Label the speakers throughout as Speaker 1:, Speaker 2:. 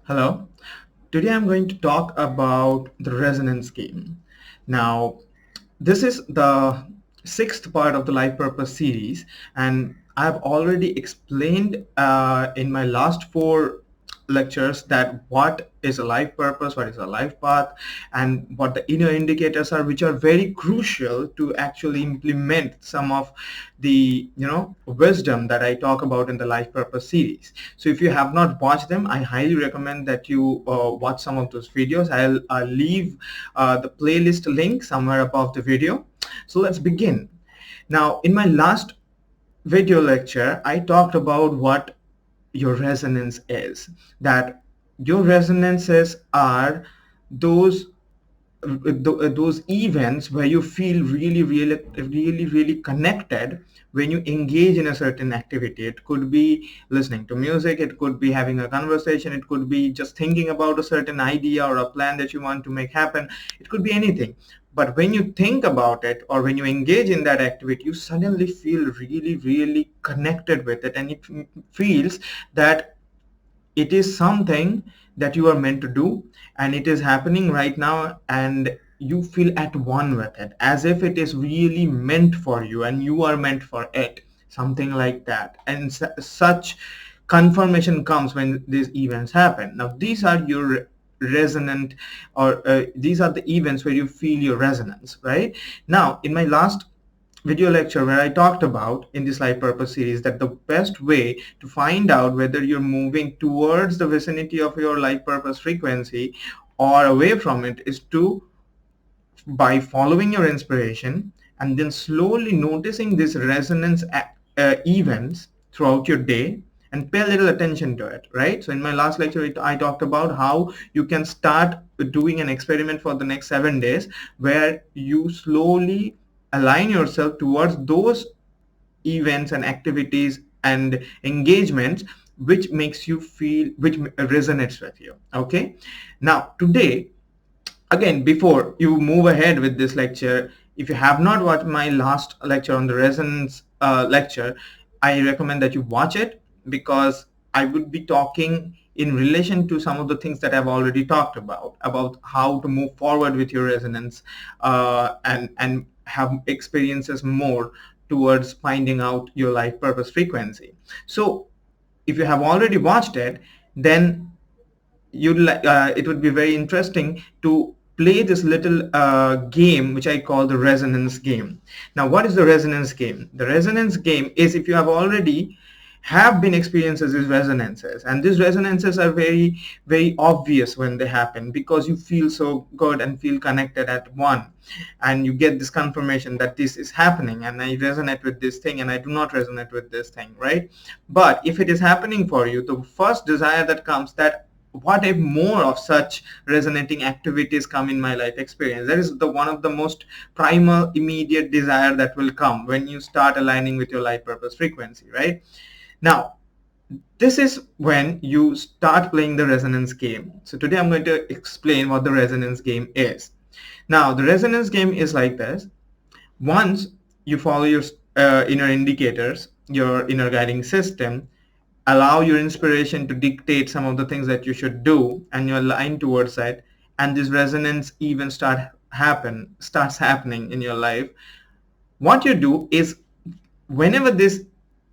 Speaker 1: Hello. Today I'm going to talk about the resonance game. Now, this is the sixth part of the Life Purpose series, and I've already explained in my last four lectures that what is a life purpose, what is a life path, and what the inner indicators are, which are very crucial to actually implement some of the wisdom that I talk about in the Life Purpose series. So if you have not watched them, I highly recommend that you watch some of those videos. I'll leave the playlist link somewhere above the video. So let's begin. Now, in my last video lecture, I talked about what your resonance is. That your resonances are those those events where you feel really connected when you engage in a certain activity. It could be listening to music, it could be having a conversation, it could be just thinking about a certain idea or a plan that you want to make happen. It could be anything. But when you think about it or when you engage in that activity, you suddenly feel really connected with it, and it feels that it is something that you are meant to do, and it is happening right now, and you feel at one with it, as if it is really meant for you and you are meant for it, something like that. And such confirmation comes when these events happen. Now these are your resonant, or these are the events where you feel your resonance. Right now, in my last video lecture where I talked about in this life purpose series that the best way to find out whether you're moving towards the vicinity of your life purpose frequency or away from it is to by following your inspiration and then slowly noticing these resonance events throughout your day and pay a little attention to it. Right, so in my last lecture I talked about how you can start doing an experiment for the next 7 days where you slowly align yourself towards those events and activities and engagements which makes you feel, which resonates with you. Okay, now today, again, before you move ahead with this lecture, if you have not watched my last lecture on the resonance lecture, I recommend that you watch it, because I would be talking in relation to some of the things that I've already talked about how to move forward with your resonance, and have experiences more towards finding out your life purpose frequency. So if you have already watched it, then it would be very interesting to play this little game which I call the resonance game. Now, what is the resonance game? The resonance game is, if you have already have been experiences these resonances, and these resonances are very obvious when they happen, because you feel so good and feel connected at one, and you get this confirmation that this is happening and I resonate with this thing and I do not resonate with this thing. Right, but if it is happening for you, the first desire that comes, that what if more of such resonating activities come in my life experience? That is the one of the most primal immediate desire that will come when you start aligning with your life purpose frequency. Right, now this is when you start playing the resonance game. So today I'm going to explain what the resonance game is. Now the resonance game is like this. Once you follow your inner indicators, your inner guiding system, allow your inspiration to dictate some of the things that you should do, and you align towards it, and this resonance even starts happening in your life. What you do is, whenever these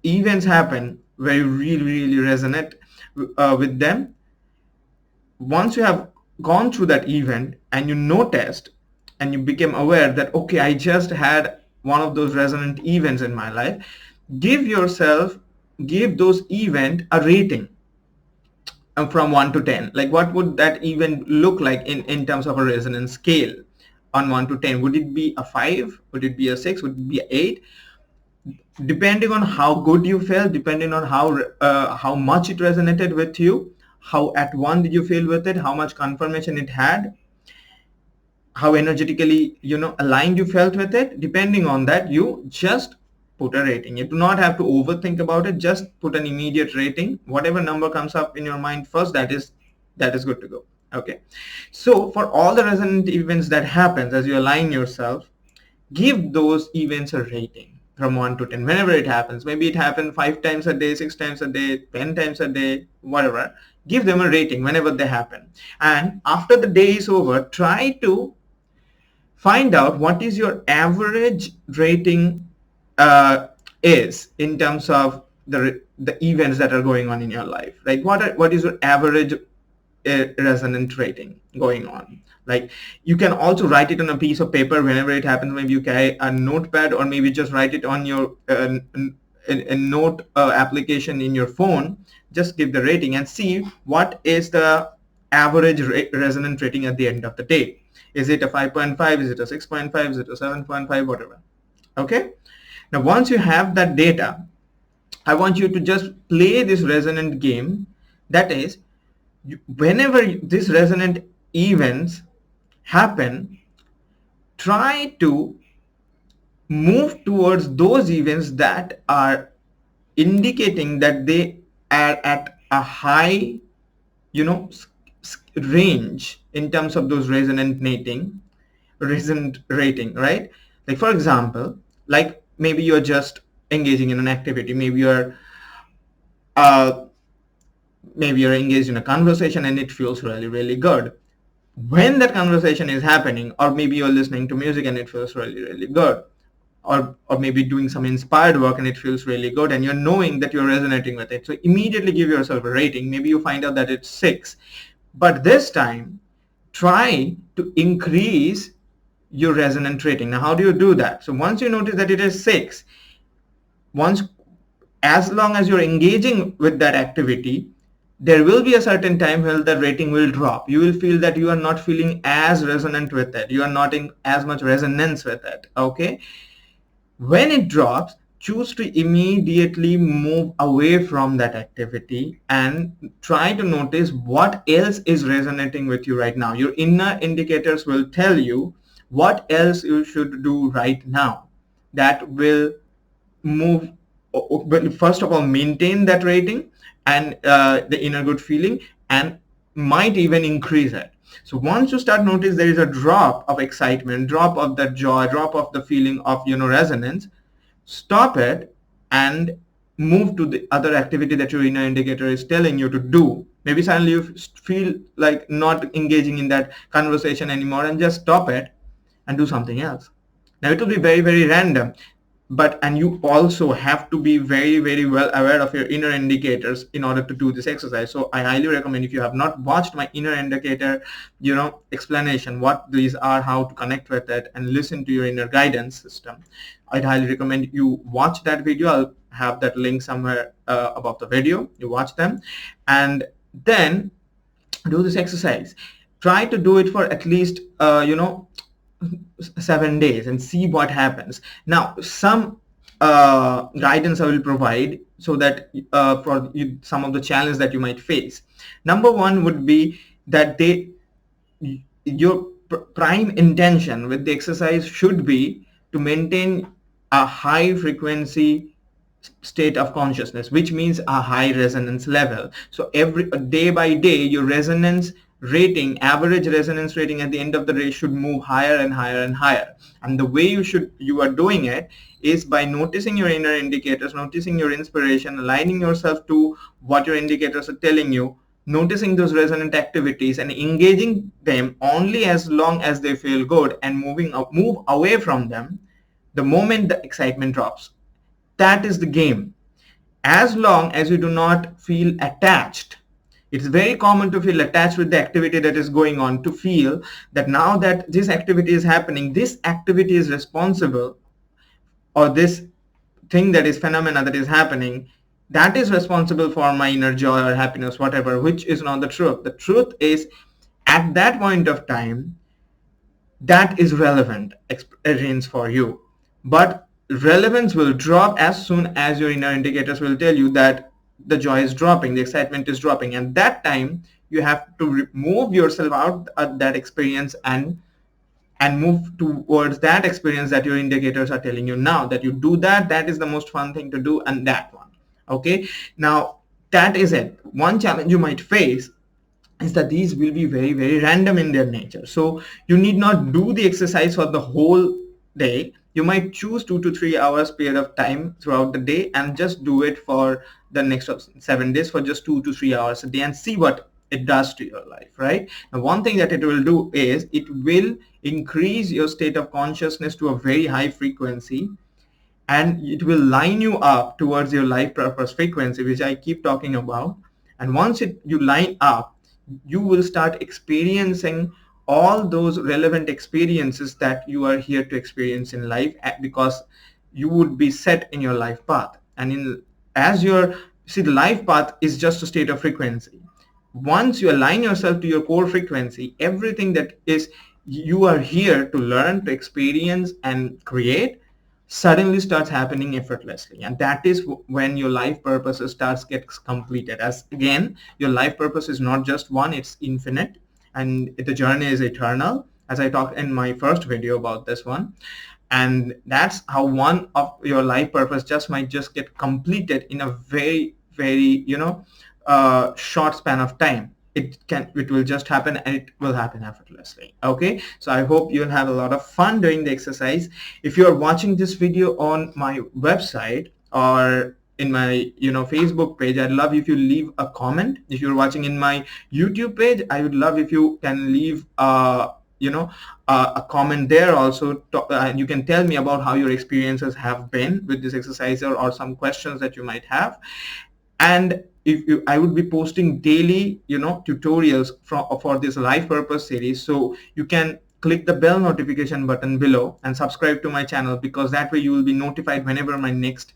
Speaker 1: events happen where you really resonate with them, once you have gone through that event and you noticed and you became aware that, okay, I just had one of those resonant events in my life, give those event a rating from 1 to 10. Like, what would that even look like in terms of a resonance scale? On 1 to 10, would it be a 5? Would it be a 6? Would it be an 8? Depending on how good you felt, depending on how much it resonated with you, how at one did you feel with it, how much confirmation it had, how energetically aligned you felt with it, depending on that, you just put a rating. You do not have to overthink about it. Just put an immediate rating. Whatever number comes up in your mind first, that is good to go. Okay, so for all the resonant events that happens as you align yourself, give those events a rating from 1 to 10 whenever it happens. Maybe it happened 5 times a day, 6 times a day, 10 times a day, whatever. give them a rating whenever they happen. And after the day is over, try to find out what is your average rating is in terms of the events that are going on in your life, right? What is your average resonant rating going on? Like, you can also write it on a piece of paper whenever it happens. Maybe you carry a notepad, or maybe just write it on your a note application in your phone. Just give the rating and see what is the average resonant rating at the end of the day. Is it a 5.5? Is it a 6.5? Is it a 7.5? Whatever. Okay. Now, once you have that data, I want you to just play this resonant game. That is, whenever these resonant events happen, try to move towards those events that are indicating that they are at a high, range in terms of those resonant rating, right? Like, for example, like maybe you're just engaging in an activity, uh, maybe you're engaged in a conversation and it feels really, really good. When that conversation is happening, or maybe you're listening to music and it feels really, really good, or maybe doing some inspired work and it feels really good, and you're knowing that you're resonating with it. So immediately give yourself a rating. Maybe you find out that it's 6, but this time try to increase your resonant rating. Now, how do you do that? So once you notice that it is 6, as long as you're engaging with that activity, there will be a certain time where the rating will drop. You will feel that you are not feeling as resonant with it. You are not in as much resonance with it. Okay. When it drops, choose to immediately move away from that activity and try to notice what else is resonating with you right now. Your inner indicators will tell you what else you should do right now that will move, first of all, maintain that rating and the inner good feeling, and might even increase it. So once you start notice there is a drop of excitement, drop of that joy, drop of the feeling of resonance, stop it and move to the other activity that your inner indicator is telling you to do. Maybe suddenly you feel like not engaging in that conversation anymore, and just stop it and do something else. Now, it will be very, very random, and you also have to be very, very well aware of your inner indicators in order to do this exercise. So I highly recommend, if you have not watched my inner indicator explanation, what these are, how to connect with it, and listen to your inner guidance system, I'd highly recommend you watch that video. I'll have that link somewhere above the video. You watch them and then do this exercise. Try to do it for at least 7 days and see what happens. Now, some guidance I will provide so that for you, some of the challenges that you might face. Number one would be that your prime intention with the exercise should be to maintain a high frequency state of consciousness, which means a high resonance level. So every day by day, your resonance rating, average resonance rating at the end of the day, should move higher and higher and higher. And the way you are doing it is by noticing your inner indicators, noticing your inspiration, aligning yourself to what your indicators are telling you, noticing those resonant activities and engaging them only as long as they feel good, and move away from them the moment the excitement drops. That is the game. As long as you do not feel attached. It's very common to feel attached with the activity that is going on, to feel that now that this activity is happening, this activity is responsible, or this thing, that is phenomena that is happening, that is responsible for my inner joy or happiness, whatever, which is not the truth. The truth is, at that point of time, that is relevant experience for you. But relevance will drop as soon as your inner indicators will tell you that the joy is dropping, the excitement is dropping. And that time you have to remove yourself out of that experience and move towards that experience that your indicators are telling you. Now that you do that, that is the most fun thing to do, and that one. Okay, now that is it. One challenge you might face is that these will be very, very random in their nature. So you need not do the exercise for the whole day. You might choose 2 to 3 hours period of time throughout the day and just do it for the next 7 days for just 2 to 3 hours a day and see what it does to your life, right? Now, one thing that it will do is it will increase your state of consciousness to a very high frequency, and it will line you up towards your life purpose frequency, which I keep talking about. And once you line up, you will start experiencing all those relevant experiences that you are here to experience in life, because you would be set in your life path. And in as your see, the life path is just a state of frequency. Once you align yourself to your core frequency, everything that is you are here to learn, to experience, and create suddenly starts happening effortlessly. And that is when your life purpose starts gets completed. As again, your life purpose is not just one, it's infinite, and the journey is eternal, as I talked in my first video about this one. And that's how one of your life purpose just might just get completed in a very, very, short span of time. It will just happen, and it will happen effortlessly. Okay, so I hope you'll have a lot of fun doing the exercise. If you are watching this video on my website or in my Facebook page, I'd love if you leave a comment. If you're watching in my YouTube page, I would love if you can leave a comment there also, and you can tell me about how your experiences have been with this exercise, or some questions that you might have. And I would be posting daily tutorials for this life purpose series, so you can click the bell notification button below and subscribe to my channel, because that way you will be notified whenever my next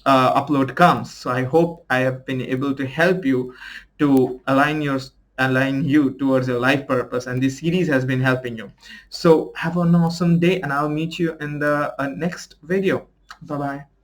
Speaker 1: upload comes. So I hope I have been able to help you to align you towards your life purpose, and this series has been helping you. So have an awesome day, and I'll meet you in the next video. Bye bye.